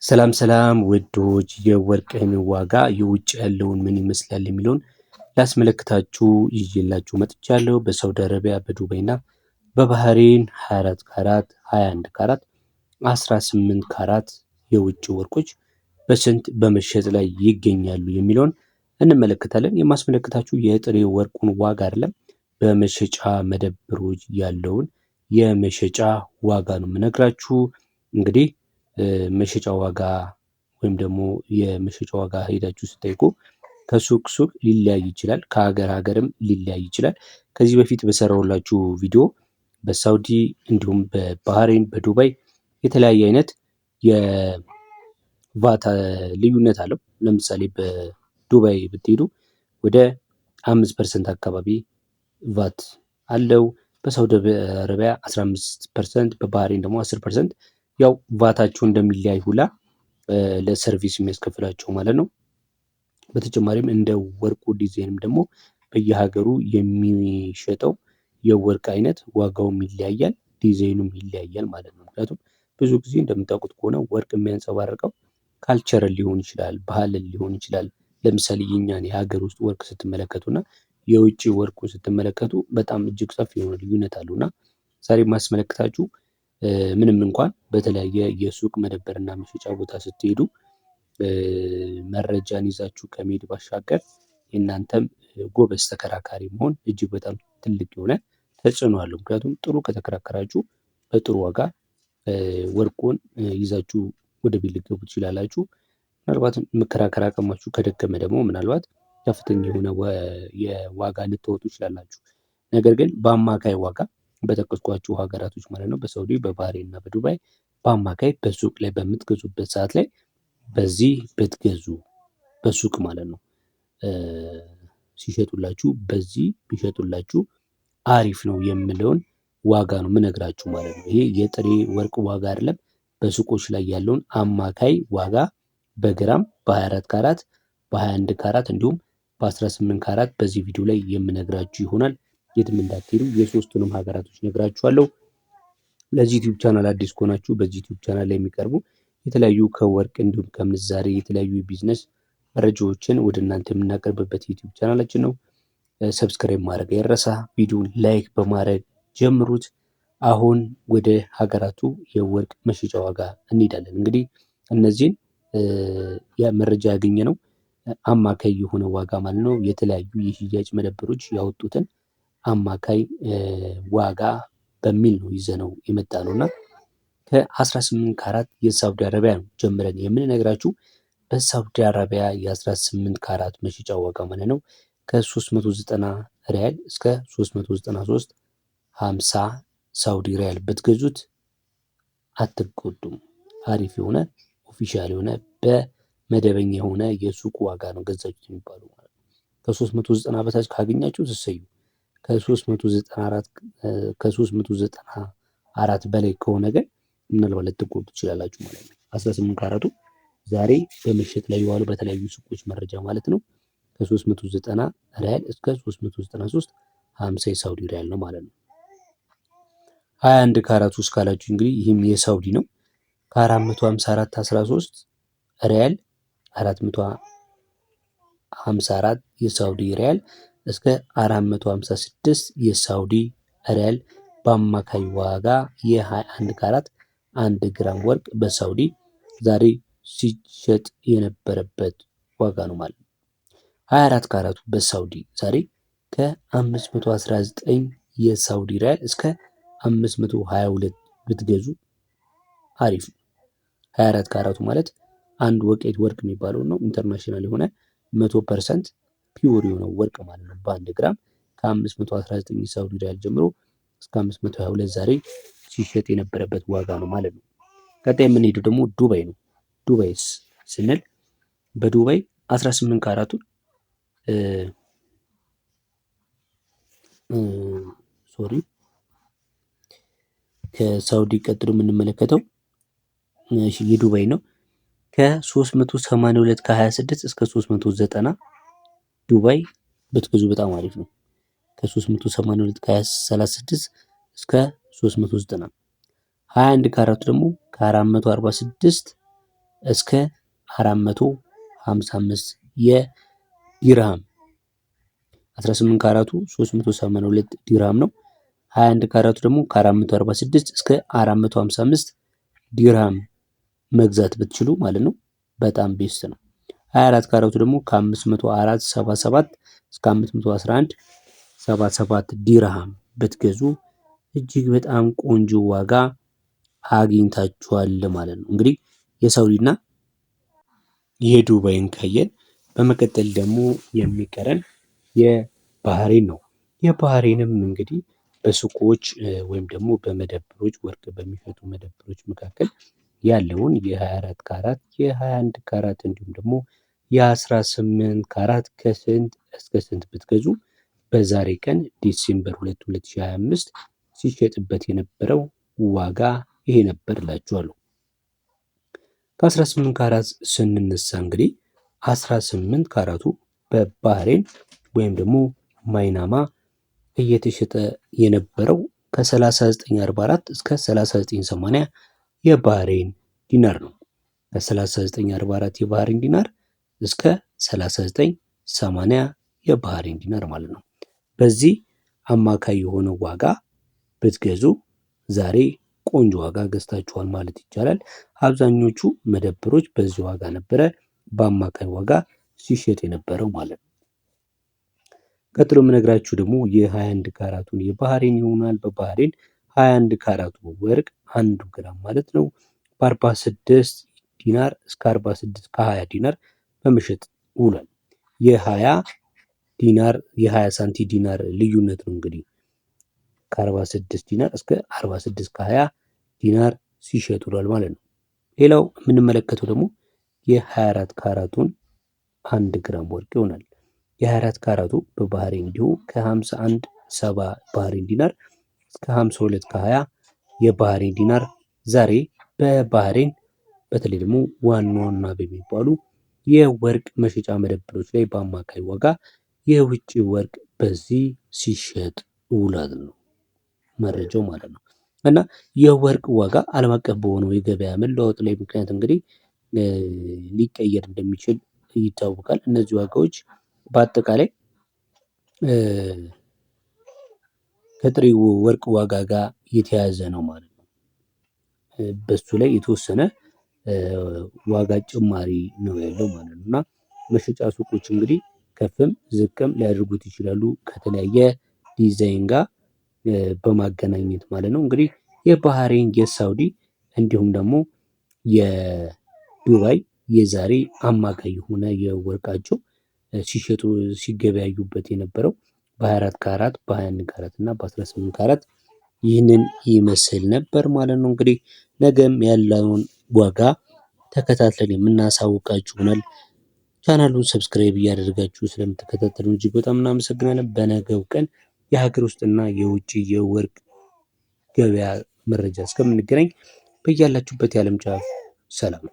ሰላም ሰላም ውዶች የወርቅን ዋጋ የውጭ ያለውን ምን ይመስላል የሚለውን ላስመለክታችሁ ይዤላችሁ መጥቻለሁ። በሳውዲ አረቢያ በዱባይ እና በባህሬን 24 ካራት 21 ካራት 18 ካራት የውጭ ወርቆች በስንት በመሸጥ ላይ ይገኛሉ የሚለውን እንመለከታለን። የማስመለክታችሁ የጥሬ ወርቁን ዋጋ አይደለም፣ በመሸጫ መደብሮች ያለውን የመሸጫ ዋጋ ነው የምነግራችሁ። እንግዲህ መሸጫ ዋጋ ወይም ደግሞ የመሸጫ ዋጋ ሄዳችሁ ስጠይቁ ከሱቅ ሱቅ ሊለያይ ይችላል፣ ከሀገር ሀገርም ሊለያይ ይችላል። ከዚህ በፊት በሰራሁላችሁ ቪዲዮ በሳውዲ እንዲሁም በባህሬን በዱባይ የተለያየ አይነት የቫት ልዩነት አለው። ለምሳሌ በዱባይ ብትሄዱ ወደ 5% አካባቢ ቫት አለው። በሳውዲ አረቢያ 15%፣ በባህሬን ደግሞ 10%። ያው ቫታቸው እንደሚለያይ ሁላ ለሰርቪስ የሚያስከፍላቸው ማለት ነው። በተጨማሪም እንደ ወርቁ ዲዛይንም ደግሞ በየሀገሩ የሚሸጠው የወርቅ አይነት ዋጋውም ይለያያል፣ ዲዛይኑም ይለያያል ማለት ነው። ምክንያቱም ብዙ ጊዜ እንደምታውቁት ከሆነ ወርቅ የሚያንጸባርቀው ካልቸርን ሊሆን ይችላል፣ ባህልን ሊሆን ይችላል። ለምሳሌ የኛን የሀገር ውስጥ ወርቅ ስትመለከቱ እና የውጭ ወርቁን ስትመለከቱ በጣም እጅግ ሰፊ የሆነ ልዩነት አለው እና ዛሬ ማስመለክታችሁ ምንም እንኳን በተለያየ የሱቅ መደብርና መሸጫ ቦታ ስትሄዱ መረጃን ይዛችሁ ከመሄድ ባሻገር የእናንተም ጎበዝ ተከራካሪ መሆን እጅግ በጣም ትልቅ የሆነ ተጽዕኖ አለው። ምክንያቱም ጥሩ ከተከራከራችሁ በጥሩ ዋጋ ወርቁን ይዛችሁ ወደ ቤት ልትገቡ ትችላላችሁ። ምናልባት መከራከር አቅማችሁ ከደከመ ደግሞ ምናልባት ከፍተኛ የሆነ የዋጋ ልትወጡ ትችላላችሁ። ነገር ግን በአማካይ ዋጋ በጠቀስኳችሁ ሀገራቶች ማለት ነው፣ በሳውዲ በባህሬን እና በዱባይ በአማካይ በሱቅ ላይ በምትገዙበት ሰዓት ላይ በዚህ ብትገዙ በሱቅ ማለት ነው ሲሸጡላችሁ በዚህ ቢሸጡላችሁ አሪፍ ነው የምለውን ዋጋ ነው ምነግራችሁ ማለት ነው። ይሄ የጥሬ ወርቅ ዋጋ አይደለም፣ በሱቆች ላይ ያለውን አማካይ ዋጋ በግራም በ24 ካራት በ21 ካራት እንዲሁም በ18 ካራት በዚህ ቪዲዮ ላይ የምነግራችሁ ይሆናል። የትም እንዳትሄዱ የሶስቱንም ሀገራቶች ነግራችኋለሁ። ለዚህ ዩቲዩብ ቻናል አዲስ ከሆናችሁ በዚህ ዩቲዩብ ቻናል ላይ የሚቀርቡ የተለያዩ ከወርቅ እንዲሁም ከምንዛሬ የተለያዩ የቢዝነስ መረጃዎችን ወደ እናንተ የምናቀርብበት ዩቲዩብ ቻናላችን ነው። ሰብስክራይብ ማድረግ አይረሳ። ቪዲዮን ላይክ በማድረግ ጀምሩት። አሁን ወደ ሀገራቱ የወርቅ መሸጫ ዋጋ እንሄዳለን። እንግዲህ እነዚህን መረጃ ያገኘ ነው አማካይ የሆነ ዋጋ ማለት ነው። የተለያዩ የሽያጭ መደብሮች ያወጡትን አማካይ ዋጋ በሚል ነው ይዘነው የመጣ ነው እና ከ18 ካራት የሳውዲ አረቢያ ነው ጀምረን የምንነግራችሁ። በሳውዲ አረቢያ የ18 ካራት መሸጫ ዋጋ ማለት ነው ከ390 ሪያል እስከ 393 50 ሳውዲ ሪያል ብትገዙት አትጎዱም። አሪፍ የሆነ ኦፊሻል የሆነ በመደበኛ የሆነ የሱቅ ዋጋ ነው ገዛችሁት የሚባለው ማለት ነው። ከ390 በታች ካገኛችሁ ትሰዩ። ከ394 በላይ ከሆነ ግን ምናልባት ልትጎዱ ትችላላችሁ ማለት ነው። 18 ካራቱ ዛሬ በምሽት ላይ የዋሉ በተለያዩ ሱቆች መረጃ ማለት ነው ከ390 ሪያል እስከ 393 50 የሳውዲ ሪያል ነው ማለት ነው። 21 ካራቱ ውስጥ ካላችሁ እንግዲህ ይህም የሳውዲ ነው ከ454 13 ሪያል 454 የሳውዲ ሪያል እስከ 456 የሳውዲ ሪያል በአማካይ ዋጋ የ21 ካራት 1 ግራም ወርቅ በሳውዲ ዛሬ ሲሸጥ የነበረበት ዋጋ ነው ማለት ነው። 24 ካራቱ በሳውዲ ዛሬ ከ519 የሳውዲ ሪያል እስከ 522 ብትገዙ አሪፍ ነው። 24 ካራቱ ማለት አንድ ወቄት ወርቅ የሚባለው ነው። ኢንተርናሽናል የሆነ 100% ፒውር የሆነው ወርቅ ማለት ነው። በአንድ ግራም ከ519 የሳውዲ ሪያል ጀምሮ እስከ 522 ዛሬ ሲሸጥ የነበረበት ዋጋ ነው ማለት ነው። ቀጣይ የምንሄደው ደግሞ ዱባይ ነው። ዱባይስ ስንል በዱባይ 18 ካራቱን ከሳውዲ ቀጥሎ የምንመለከተው የዱባይ ነው። ከ382 ከ26 እስከ 390 ዱባይ ብትገዙ በጣም አሪፍ ነው። ከ382 ከ36 እስከ 390 21 ካራቱ ደግሞ ከ446 እስከ 455 የዲርሃም 18 ካራቱ 382 ዲርሃም ነው። 21 ካራቱ ደግሞ ከ446 እስከ 455 ዲርሃም መግዛት ብትችሉ ማለት ነው በጣም ቤስት ነው። 24 ካራቱ ደግሞ ከ504.77 እስከ 511.77 ዲርሃም ብትገዙ እጅግ በጣም ቆንጆ ዋጋ አግኝታችኋል ማለት ነው። እንግዲህ የሳውዲና የዱባይን ካየን በመቀጠል ደግሞ የሚቀረን የባህሬን ነው። የባህሬንም እንግዲህ በሱቆች ወይም ደግሞ በመደብሮች ወርቅ በሚሸጡ መደብሮች መካከል ያለውን የ24 ካራት የ21 ካራት እንዲሁም ደግሞ የ18 ካራት ከስንት እስከ ስንት ብትገዙ በዛሬ ቀን ዲሴምበር 2 2025 ሲሸጥበት የነበረው ዋጋ ይሄ ነበር እላችኋለሁ። ከ18 ካራት ስንነሳ እንግዲህ 18 ካራቱ በባህሬን ወይም ደግሞ ማይናማ እየተሸጠ የነበረው ከ39.44 እስከ 39.80 የባህሬን ዲናር ነው። ከ39.44 የባህሬን ዲናር እስከ 39.80 የባህሬን ዲናር ማለት ነው። በዚህ አማካይ የሆነ ዋጋ ብትገዙ ዛሬ ቆንጆ ዋጋ ገዝታችኋል ማለት ይቻላል። አብዛኞቹ መደብሮች በዚህ ዋጋ ነበረ በአማካይ ዋጋ ሲሸጥ የነበረው ማለት ነው። ቀጥሎ የምነግራችሁ ደግሞ የ21 ካራቱን የባህሬን ይሆናል። በባህሬን 21 ካራቱ ወርቅ 1 ግራም ማለት ነው በ46 ዲናር እስከ 46 ከ20 ዲናር በመሸጥ ውሏል። የ20 ሳንቲ ዲናር ልዩነት ነው እንግዲህ ከ46 ዲናር እስከ 46 ከ20 ዲናር ሲሸጥ ውሏል ማለት ነው። ሌላው የምንመለከተው ደግሞ የ24 ካራቱን 1 ግራም ወርቅ ይሆናል። የ24 ካራቱ በባህሬን እንዲሁ ከ51.70 ባህሬን ዲናር እስከ 52 ከ20 የባህሬን ዲናር ዛሬ በባህሬን በተለይ ደግሞ ዋና ዋና በሚባሉ የወርቅ መሸጫ መደብሮች ላይ በአማካይ ዋጋ የውጭ ወርቅ በዚህ ሲሸጥ ውሏል ነው መረጃው ማለት ነው። እና የወርቅ ዋጋ ዓለም አቀፍ በሆነው የገበያ መለዋወጥ ላይ ምክንያት እንግዲህ ሊቀየር እንደሚችል ይታወቃል። እነዚህ ዋጋዎች በአጠቃላይ ከጥሬው ወርቅ ዋጋ ጋር የተያያዘ ነው ማለት ነው። በሱ ላይ የተወሰነ ዋጋ ጭማሪ ነው ያለው ማለት ነው። እና መሸጫ ሱቆች እንግዲህ ከፍም ዝቅም ሊያደርጉት ይችላሉ ከተለያየ ዲዛይን ጋር በማገናኘት ማለት ነው። እንግዲህ የባህሬን የሳውዲ እንዲሁም ደግሞ የዱባይ የዛሬ አማካይ የሆነ የወርቃቸው ሲሸጡ ሲገበያዩበት የነበረው በ24 ካራት በ21 ካራት እና በ18 ካራት ይህንን ይመስል ነበር ማለት ነው። እንግዲህ ነገም ያለውን ዋጋ ተከታትለን የምናሳውቃችሁ ይሆናል። ቻናሉን ሰብስክራይብ እያደረጋችሁ ስለምትከታተሉ እጅግ በጣም እናመሰግናለን። በነገው ቀን የሀገር ውስጥና የውጭ የወርቅ ገበያ መረጃ እስከምንገናኝ በያላችሁበት የዓለም ጫፍ ሰላም